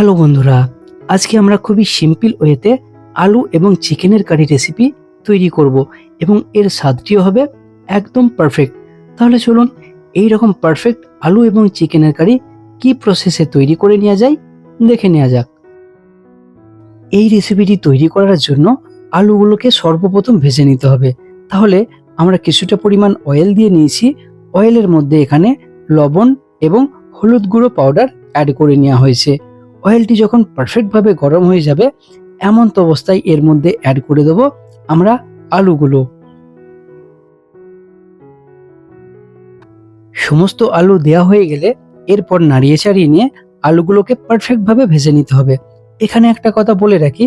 Hello বন্ধুরা, আজকে আমরা খুবই সিম্পল ওয়েতে আলু এবং চিকেনের কারি রেসিপি তৈরি করব এবং এর স্বাদটিও হবে একদম পারফেক্ট। তাহলে চলুন এই রকম পারফেক্ট আলু এবং চিকেনের কারি কি প্রসেসে তৈরি করে নেওয়া যায় দেখে নেওয়া যাক। এই রেসিপিটি তৈরি করার জন্য আলুগুলোকে সর্বপ্রথম ভেজে নিতে হবে। তাহলে আমরা কিছুটা পরিমাণ অয়েল দিয়ে নিয়েছি। অয়েলের মধ্যে এখানে লবণ এবং হলুদ গুঁড়ো পাউডার অ্যাড করে নেওয়া হয়েছে। অয়েলটি যখন পারফেক্টভাবে গরম হয়ে যাবে এমন তো অবস্থায় এর মধ্যে অ্যাড করে দেব আমরা আলুগুলো। সমস্ত আলু দেওয়া হয়ে গেলে এরপর নাড়িয়ে চাড়িয়ে নিয়ে আলুগুলোকে পারফেক্টভাবে ভেজে নিতে হবে। এখানে একটা কথা বলে রাখি,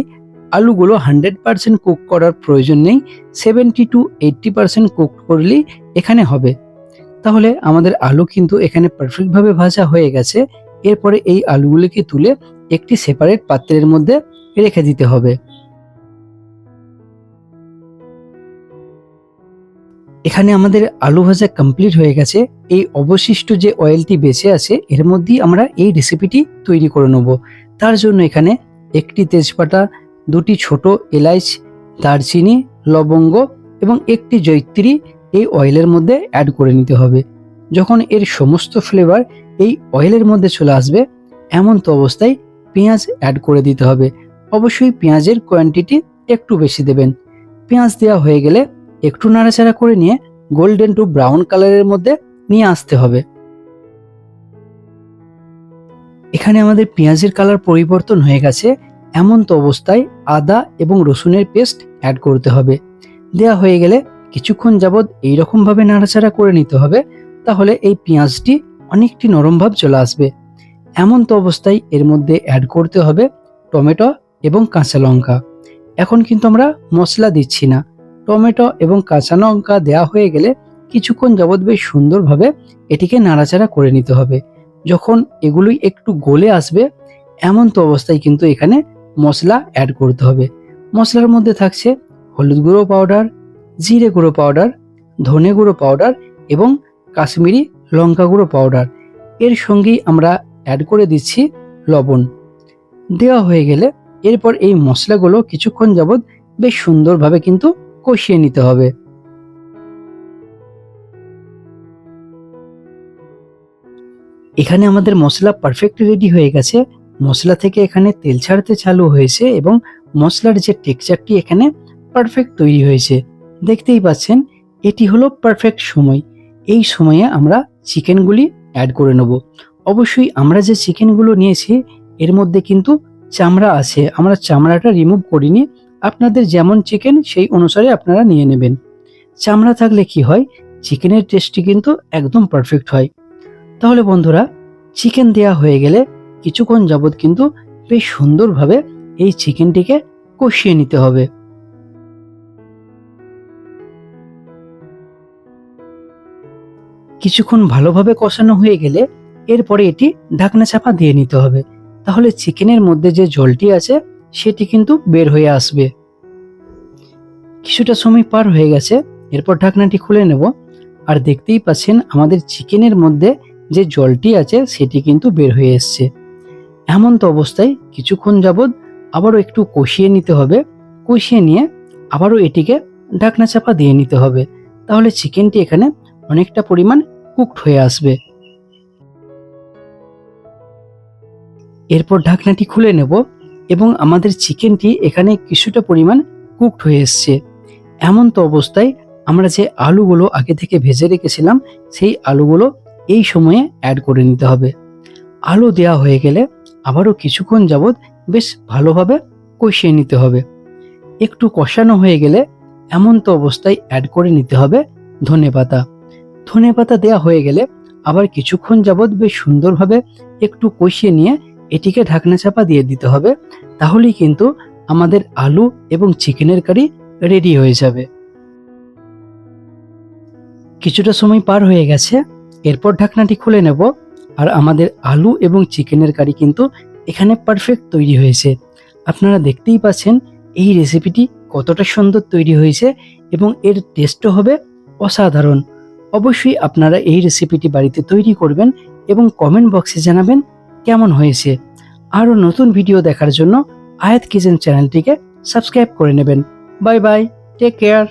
আলুগুলো 100% কুক করার প্রয়োজন নেই, 70 to 80% কুক করলেই এখানে হবে। তাহলে আমাদের আলু কিন্তু এখানে পারফেক্টভাবে ভাজা হয়ে গেছে। এরপরে এই আলুগুলোকে তুলে একটি সেপারেট পাত্রের মধ্যে রেখে দিতে হবে। এখানে আমাদের আলু ভাজা কমপ্লিট হয়ে গেছে। এই অবশিষ্ট যে অয়েলটি বেঁচে আছে এর মধ্যেই আমরা এই রেসিপিটি তৈরি করে নেব। তার জন্য এখানে একটি তেজপাতা, দুটি ছোট এলাচ, দারচিনি, লবঙ্গ এবং একটি জয়িত্রী এই অয়েলের মধ্যে অ্যাড করে নিতে হবে। যখন এর সমস্ত ফ্লেভার এই অয়েলের মধ্যে চলে আসবে এমন তো অবস্থায় পেঁয়াজ অ্যাড করে দিতে হবে। অবশ্যই পেঁয়াজের কোয়ান্টিটি একটু বেশি দেবেন। পেঁয়াজ দেওয়া হয়ে গেলে একটু নাড়াচাড়া করে নিয়ে গোল্ডেন টু ব্রাউন কালারের মধ্যে নিয়ে আসতে হবে। এখানে আমাদের পেঁয়াজের কালার পরিবর্তন হয়ে গেছে। এমন তো অবস্থায় আদা এবং রসুনের পেস্ট অ্যাড করতে হবে। দেওয়া হয়ে গেলে কিছুক্ষণ যাবৎ এইরকম ভাবে নাড়াচাড়া করে নিতে হবে। তাহলে এই পেঁয়াজটি অনেকটি নরম ভাব চলে আসবে। এমন তো অবস্থায় এর মধ্যে অ্যাড করতে হবে টমেটো এবং কাঁচা লঙ্কা। এখন কিন্তু আমরা মশলা দিচ্ছি না। টমেটো এবং কাঁচা লঙ্কা দেওয়া হয়ে গেলে কিছুক্ষণ যাবৎ বেশ সুন্দরভাবে এটিকে নাড়াচাড়া করে নিতে হবে। যখন এগুলোই একটু গলে আসবে এমন তো অবস্থায় কিন্তু এখানে মশলা অ্যাড করতে হবে। মশলার মধ্যে থাকছে হলুদ গুঁড়ো পাউডার, জিরে গুঁড়ো পাউডার, ধনে গুঁড়ো পাউডার এবং কাশ্মীরি লঙ্কা গুঁড়ো পাউডার। এর সঙ্গেই আমরা অ্যাড করে দিচ্ছি লবণ। দেওয়া হয়ে গেলে এরপর এই মশলাগুলো কিছুক্ষণ যাবৎ বেশ সুন্দরভাবে কিন্তু কষিয়ে নিতে হবে। এখানে আমাদের মশলা পারফেক্ট রেডি হয়ে গেছে। মশলা থেকে এখানে তেল ছাড়তে চালু হয়েছে এবং মশলার যে টেক্সচারটি এখানে পারফেক্ট তৈরি হয়েছে। দেখতেই পাচ্ছেন এটি হলো পারফেক্ট সময়। এই সময়ে আমরা চিকেনগুলি অ্যাড করে নেব। অবশ্যই আমরা যে চিকেনগুলো নিয়েছি এর মধ্যে কিন্তু চামড়া আছে, আমরা চামড়াটা রিমুভ করিনি। আপনাদের যেমন চিকেন সেই অনুসারে আপনারা নিয়ে নেবেন। চামড়া থাকলে কি হয়, চিকেনের টেস্টটি কিন্তু একদম পারফেক্ট হয়। তাহলে বন্ধুরা, চিকেন দেয়া হয়ে গেলে কিছুক্ষণ যাবৎ কিন্তু বেশ সুন্দরভাবে এই চিকেনটিকে কষিয়ে নিতে হবে। কিছুক্ষণ ভালোভাবে কষানো হয়ে গেলে এরপরে এটি ঢাকনা চাপা দিয়ে নিতে হবে। তাহলে চিকেনের মধ্যে যে জলটি আছে সেটি কিন্তু বের হয়ে আসবে। কিছুটা সময় পার হয়ে গেছে, এরপর ঢাকনাটি খুলে নেব। আর দেখতেই পাচ্ছেন আমাদের চিকেনের মধ্যে যে জলটি আছে সেটি কিন্তু বের হয়ে এসছে। এমন তো অবস্থায় কিছুক্ষণ যাবৎ আবারও একটু কষিয়ে নিতে হবে। কষিয়ে নিয়ে আবারও এটিকে ঢাকনা চাপা দিয়ে নিতে হবে। তাহলে চিকেনটি এখানে অনেকটা পরিমাণ কুকড হয়ে আসবে। এরপর ঢাকনাটি খুলে নেব এবং আমাদের চিকেনটি এখানে কিছুটা পরিমাণ কুকড হয়ে এসছে। এমন তো অবস্থায় আমরা যে আলুগুলো আগে থেকে ভেজে রেখেছিলাম সেই আলুগুলো এই সময়ে অ্যাড করে নিতে হবে। আলু দেওয়া হয়ে গেলে আবারও কিছুক্ষণ যাবৎ বেশ ভালোভাবে কষিয়ে নিতে হবে। একটু কষানো হয়ে গেলে এমন তো অবস্থায় অ্যাড করে নিতে হবে ধনেপাতা। ধনেপাতা দেওয়া হয়ে গেলে আবার কিছুক্ষণ যাবৎ বেশ সুন্দরভাবে একটু কষিয়ে নিয়ে এটিকে ঢাকনা চাপা দিয়ে দিতে হবে। তাহলেই কিন্তু আমাদের আলু এবং চিকেনের কারি রেডি হয়ে যাবে। কিছুটা সময় পার হয়ে গেছে, এরপর ঢাকনাটি খুলে নেব। আর আমাদের আলু এবং চিকেনের কারি কিন্তু এখানে পারফেক্ট তৈরি হয়েছে। আপনারা দেখতেই পাচ্ছেন এই রেসিপিটি কতটা সুন্দর তৈরি হয়েছে এবং এর টেস্টও হবে অসাধারণ। অবশ্যই আপনারা এই রেসিপিটি বাড়িতে তৈরি করবেন এবং কমেন্ট বক্সে জানাবেন কেমন হয়েছে। আরও নতুন ভিডিও দেখার জন্য আয়াত কিচেন চ্যানেলটিকে সাবস্ক্রাইব করে নেবেন। Bye bye, take care.